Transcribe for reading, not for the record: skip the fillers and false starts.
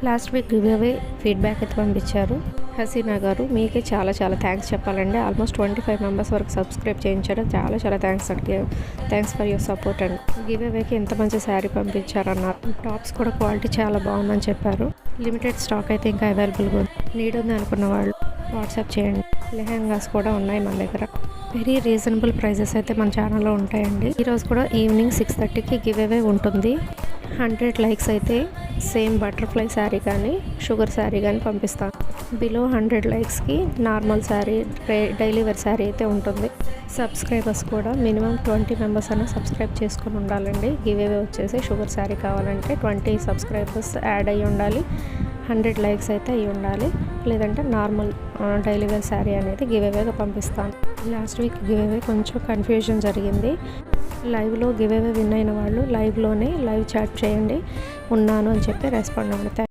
Last week give away feedback అయితే పంపించారు హసీనా గారు. మీకే చాలా చాలా థ్యాంక్స్ చెప్పాలండి. ఆల్మోస్ట్ 25 మెంబర్స్ వరకు సబ్స్క్రైబ్ చేయించారు. చాలా చాలా థ్యాంక్స్ అండి. థ్యాంక్స్ ఫర్ యువర్ సపోర్ట్ అండి. గివ్ అవేకి ఎంత మంచి శారీ పంపించారన్నారు. టాప్స్ కూడా క్వాలిటీ చాలా బాగుందని చెప్పారు. లిమిటెడ్ స్టాక్ అయితే ఇంకా అవైలబుల్గా ఉంది. నీడ్ ఉంది అనుకున్న వాళ్ళు వాట్సాప్ చేయండి. లెహెంగాస్ కూడా ఉన్నాయి మన దగ్గర. వెరీ రీజనబుల్ ప్రైజెస్ అయితే మన ఛానల్లో ఉంటాయండి. ఈరోజు కూడా ఈవినింగ్ 6:30కి గివ్ అవే ఉంటుంది. 100 లైక్స్ అయితే సేమ్ బటర్ఫ్లై శారీ కానీ షుగర్ శారీ కానీ పంపిస్తాను. బిలో 100 లైక్స్కి normal sari daily wear sari అయితే ఉంటుంది. సబ్స్క్రైబర్స్ కూడా మినిమం 20 మెంబర్స్ అయినా సబ్స్క్రైబ్ చేసుకొని ఉండాలండి. గివ్ అవే వచ్చేసి షుగర్ శారీ కావాలంటే 20 సబ్స్క్రైబర్స్ యాడ్ అయ్యి ఉండాలి. 100 లైక్స్ అయితే అయ్యి ఉండాలి. లేదంటే నార్మల్ డైలీ వేర్ శారీ అనేది గివ్ అవేగా పంపిస్తాను. లాస్ట్ వీక్ గివ్ అవే కొంచెం కన్ఫ్యూజన్ జరిగింది. లైవ్లో గివ్ అవే విన్ అయిన వాళ్ళు లైవ్లోనే లైవ్ చాట్ చేయండి ఉన్నాను అని చెప్పి రెస్పాండ్ అవ్వండి.